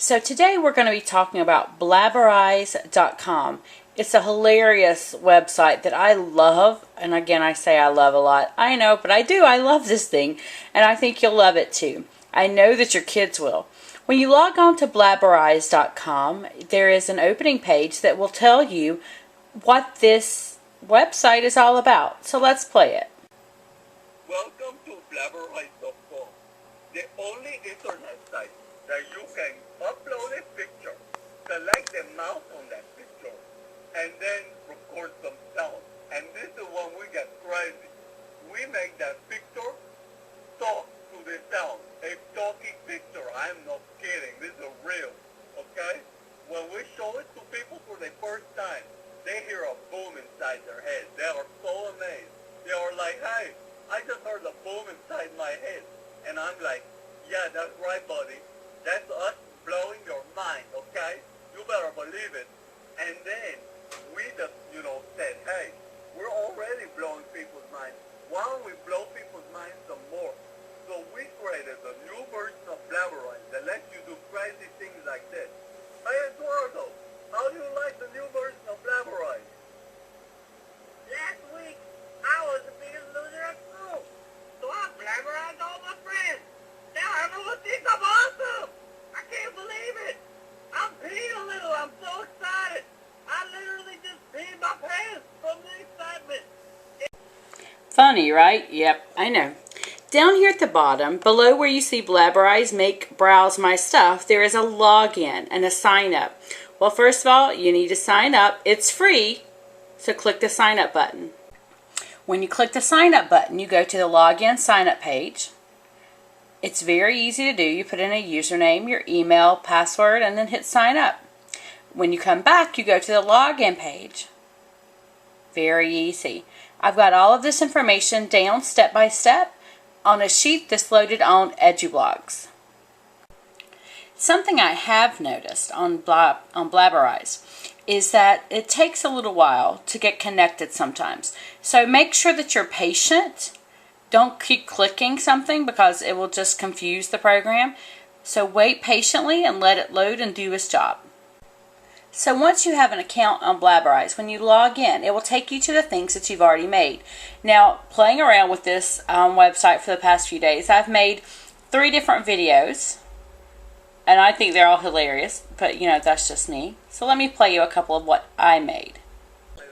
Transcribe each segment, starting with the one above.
So today we're going to be talking about blabberize.com. It's a hilarious website that I love, and again I say I love a lot. I know, but I do. I love this thing, and I think you'll love it too. I know that your kids will. When you log on to blabberize.com, there is an opening page that will tell you what this website is all about. So let's play it. Welcome to blabberize.com, the only internet site that you can upload a picture, select the mouse on that picture, and then record some sound. And this is when we get crazy. We make that picture talk to the sound. A talking picture. I'm not kidding. This is real. Okay? When we show it to people for the first time, they hear a boom inside their head. They are so amazed. They are like, hey, I just heard a boom inside my head. And I'm like, yeah, that's right, buddy. That's us blowing your mind, okay? You better believe it. And then we just, said, hey, we're already blowing people's minds. Why don't we blow people's minds some more? So we created a new version of Blabberize that lets you do crazy things like this. Hey, Eduardo, how do you like the new version of Blabberize? Last week, I was the biggest loser at school, so I blabberized all my friends. Now everyone thinks I'm awesome. I can't believe it. I'm peeing a little. I'm so excited. I literally just peed my pants from the excitement. Funny, right? Yep, I know. Down here at the bottom, below where you see Blabberize, Make, Browse My Stuff, there is a login and a sign up. Well, first of all, you need to sign up. It's free, so click the sign up button. When you click the sign up button, you go to the login sign up page. It's very easy to do. You put in a username, your email, password, and then hit sign up. When you come back, you go to the login page. Very easy. I've got all of this information down step by step on a sheet that's loaded on EduBlocks. Something I have noticed on Blabberize is that it takes a little while to get connected sometimes. So make sure that you're patient. Don't keep clicking something because it will just confuse the program. So wait patiently and let it load and do its job. So once you have an account on Blabberize, when you log in, it will take you to the things that you've already made. Now, playing around with this website for the past few days, I've made 3 different videos, and I think they're all hilarious, but that's just me. So let me play you a couple of what I made. There,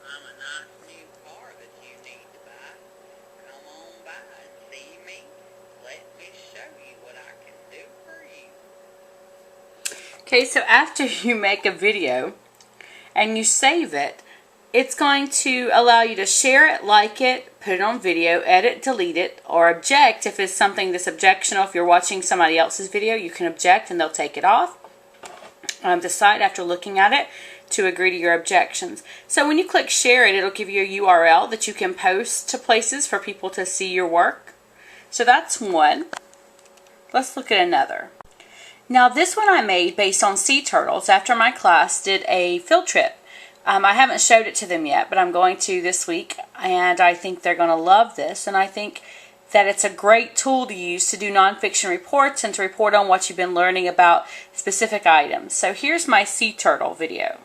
I'm a nice new car that you need to buy. Come on by and see me. Let me show you what I can do for you. Okay, so after you make a video and you save it, it's going to allow you to share it, like it, put it on video, edit, delete it, or object if it's something that's objectionable. If you're watching somebody else's video, you can object and they'll take it off. Decide after looking at it to agree to your objections. So when you click share it, it'll give you a URL that you can post to places for people to see your work. So that's one. Let's look at another. Now this one I made based on sea turtles after my class did a field trip. I haven't showed it to them yet, but I'm going to this week, and I think they're going to love this, and I think that it's a great tool to use to do nonfiction reports and to report on what you've been learning about specific items. So here's my sea turtle video.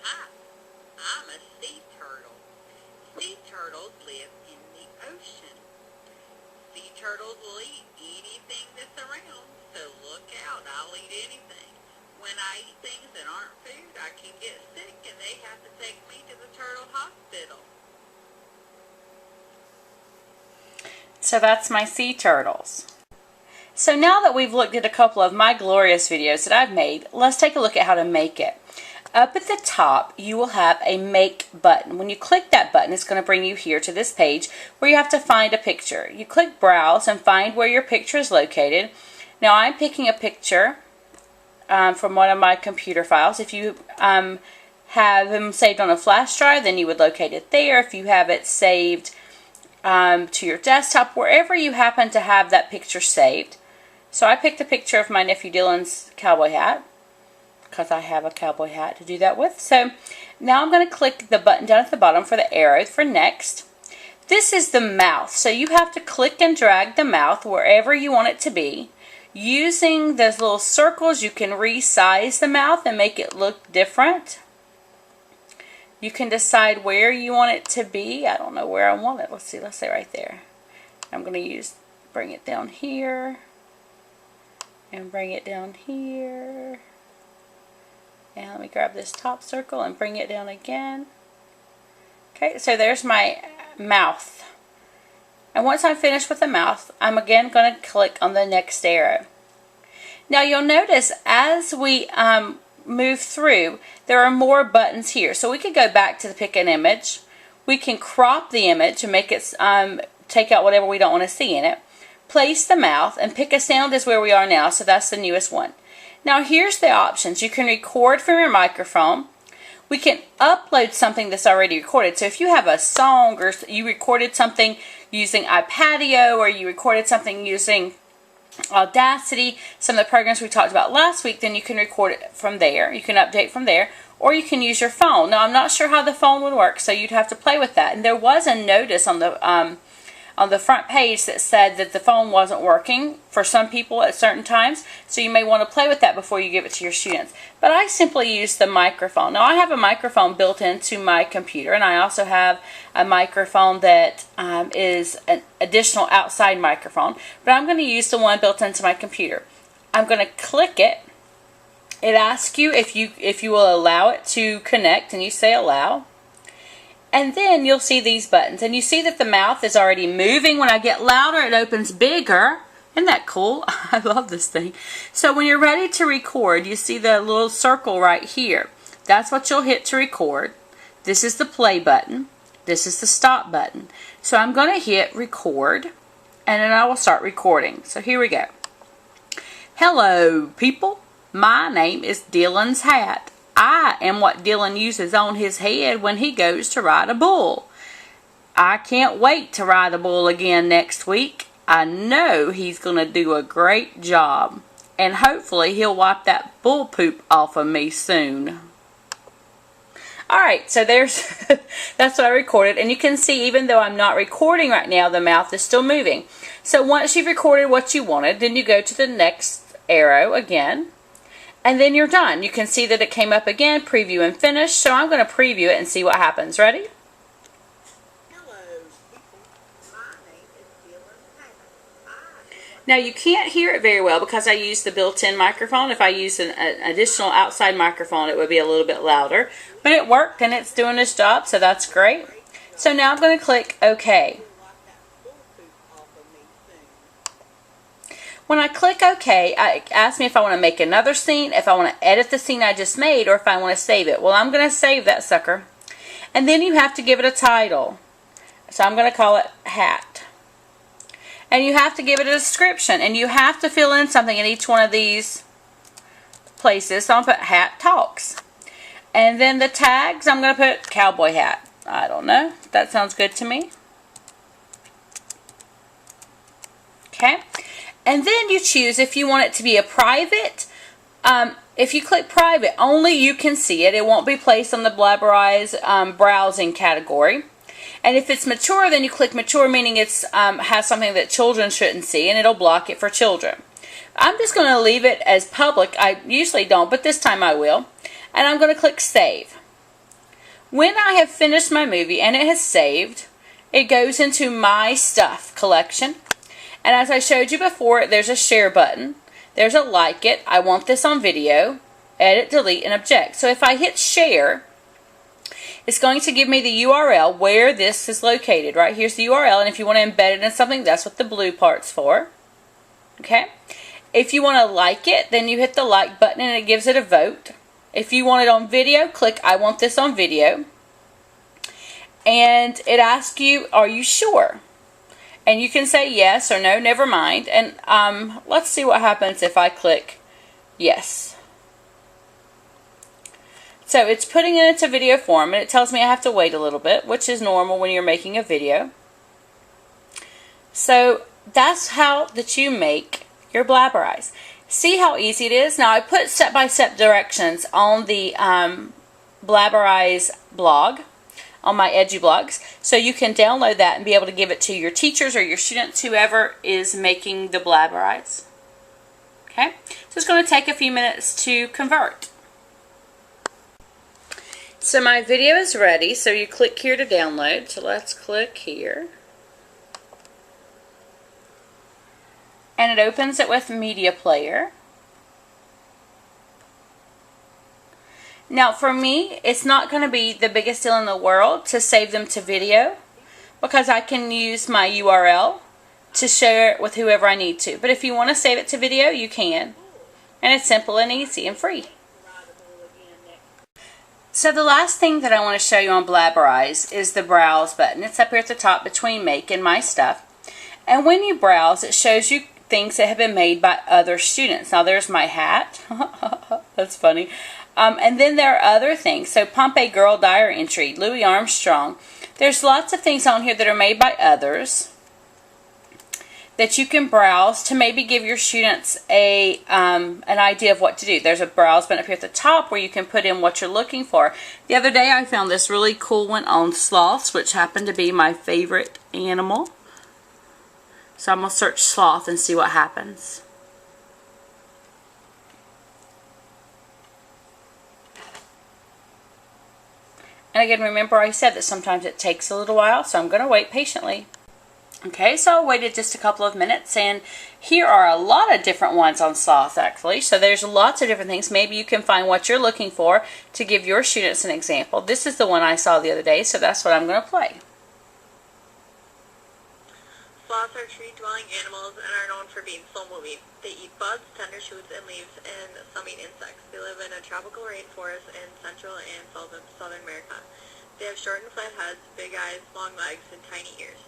Hi, I'm a sea turtle. Sea turtles live in the ocean. Sea turtles will eat anything that's around, so look out, I'll eat anything. When I eat things that aren't food, I can get sick and they have to take me to the turtle hospital. So that's my sea turtles. So now that we've looked at a couple of my glorious videos that I've made, let's take a look at how to make it. Up at the top, you will have a make button. When you click that button, it's going to bring you here to this page where you have to find a picture. You click browse and find where your picture is located. Now I'm picking a picture from one of my computer files. If you have them saved on a flash drive, then you would locate it there. If you have it saved to your desktop, wherever you happen to have that picture saved. So I picked a picture of my nephew Dylan's cowboy hat because I have a cowboy hat to do that with. So now I'm going to click the button down at the bottom for the arrow for next. This is the mouth, so you have to click and drag the mouth wherever you want it to be. Using those little circles, you can resize the mouth and make it look different. You can decide where you want it to be. I don't know where I want it. Let's see, let's say right there. I'm going to bring it down here, and bring it down here. And let me grab this top circle and bring it down again. Okay, so there's my mouth. And once I'm finished with the mouth, I'm again going to click on the next arrow. Now you'll notice as we move through, there are more buttons here. So we could go back to the pick an image. We can crop the image and make it take out whatever we don't want to see in it. Place the mouth, and pick a sound is where we are now, so that's the newest one. Now here's the options. You can record from your microphone. We can upload something that's already recorded. So if you have a song, or you recorded something using iPadio, or you recorded something using Audacity, some of the programs we talked about last week, then you can record it from there. You can update from there, or you can use your phone. Now I'm not sure how the phone would work, so you'd have to play with that. And there was a notice on the front page that said that the phone wasn't working for some people at certain times, so you may want to play with that before you give it to your students. But I simply use the microphone. Now I have a microphone built into my computer, and I also have a microphone that is an additional outside microphone, but I'm going to use the one built into my computer. I'm going to click it. It asks you if you will allow it to connect, and you say allow. And then you'll see these buttons, and you see that the mouth is already moving. When I get louder, it opens bigger. Isn't that cool? I love this thing. So when you're ready to record, you see the little circle right here. That's what you'll hit to record. This is the play button. This is the stop button. So I'm going to hit record, and then I will start recording. So here we go. Hello, people. My name is Dylan's hat. I am what Dylan uses on his head when he goes to ride a bull. I can't wait to ride a bull again next week. I know he's going to do a great job. And hopefully he'll wipe that bull poop off of me soon. Alright, so there's that's what I recorded. And you can see, even though I'm not recording right now, the mouth is still moving. So once you've recorded what you wanted, then you go to the next arrow again. And then you're done. You can see that it came up again, preview and finish. So I'm going to preview it and see what happens. Ready? Hello, people. My name is Dylan. Now you can't hear it very well because I use the built-in microphone. If I use an additional outside microphone, it would be a little bit louder. But it worked, and it's doing its job, so that's great. So now I'm going to click OK. When I click OK, it asks me if I want to make another scene, if I want to edit the scene I just made, or if I want to save it. Well, I'm going to save that sucker. And then you have to give it a title. So I'm going to call it Hat. And you have to give it a description. And you have to fill in something in each one of these places. So I'm going to put Hat Talks. And then the tags, I'm going to put Cowboy Hat. I don't know. That sounds good to me. Okay. And then you choose if you want it to be a private. If you click private, only you can see it. It won't be placed on the blabberize browsing category. And if it's mature, then you click mature, meaning it's has something that children shouldn't see, and it'll block it for children. I'm just going to leave it as public. I usually don't, but this time I will. And I'm going to click save. When I have finished my movie and it has saved, it goes into my stuff collection. And as I showed you before, there's a share button. There's a like it. I want this on video. Edit, delete, and object. So if I hit share, it's going to give me the URL where this is located. Right here's the URL. And if you want to embed it in something, that's what the blue part's for. Okay. If you want to like it, then you hit the like button and it gives it a vote. If you want it on video, click I want this on video. And it asks you, are you sure? And you can say yes or no, never mind. And let's see what happens if I click yes. So it's putting it into video form, and it tells me I have to wait a little bit, which is normal when you're making a video. So that's how that you make your blabberize. See how easy it is? Now I put step-by-step directions on the blabberize blog, on my EduBlogs, so you can download that and be able to give it to your teachers or your students, whoever is making the blabberize. going to take a few minutes to convert. So my video is ready, so you click here to download. So let's click here. And it opens it with Media Player. Now for me, it's not going to be the biggest deal in the world to save them to video, because I can use my URL to share it with whoever I need to. But if you want to save it to video, you can. And it's simple and easy and free. So the last thing that I want to show you on Blabberize is the Browse button. It's up here at the top between Make and My Stuff. And when you browse, it shows you things that have been made by other students. Now there's my hat. That's funny. And then there are other things. So Pompey Girl diary entry, Louis Armstrong. There's lots of things on here that are made by others that you can browse to maybe give your students an idea of what to do. There's a browse button up here at the top where you can put in what you're looking for. The other day I found this really cool one on sloths, which happened to be my favorite animal. So I'm going to search sloth and see what happens. And again, remember I said that sometimes it takes a little while, so I'm going to wait patiently. Okay, so I waited just a couple of minutes, and here are a lot of different ones on sloth actually. So there's lots of different things. Maybe you can find what you're looking for to give your students an example. This is the one I saw the other day, so that's what I'm going to play. Sloths are tree-dwelling animals and are known for being slow moving. They eat buds, tender shoots, and leaves, and some eat insects. They live in a tropical rainforest in Central and Southern America. They have short and flat heads, big eyes, long legs, and tiny ears.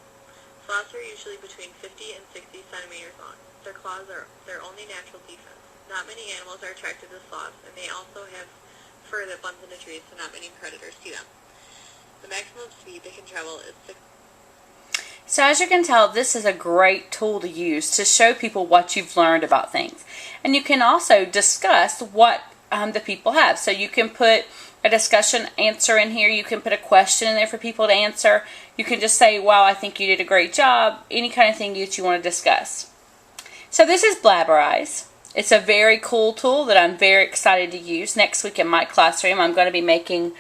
Sloths are usually between 50 and 60 centimeters long. Their claws are their only natural defense. Not many animals are attracted to sloths, and they also have fur that blends into trees, so not many predators see them. The maximum speed they can travel is 6. So as you can tell, this is a great tool to use to show people what you've learned about things. And you can also discuss what the people have. So you can put a discussion answer in here. You can put a question in there for people to answer. You can just say, wow, I think you did a great job. Any kind of thing that you want to discuss. So this is Blabberize. It's a very cool tool that I'm very excited to use. Next week in my classroom, I'm going to be making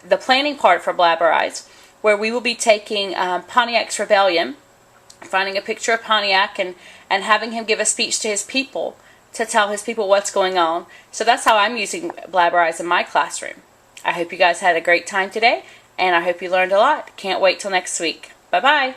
the planning part for Blabberize, where we will be taking Pontiac's Rebellion, finding a picture of Pontiac and having him give a speech to his people to tell his people what's going on. So that's how I'm using Blabberize in my classroom. I hope you guys had a great time today, and I hope you learned a lot. Can't wait till next week. Bye-bye.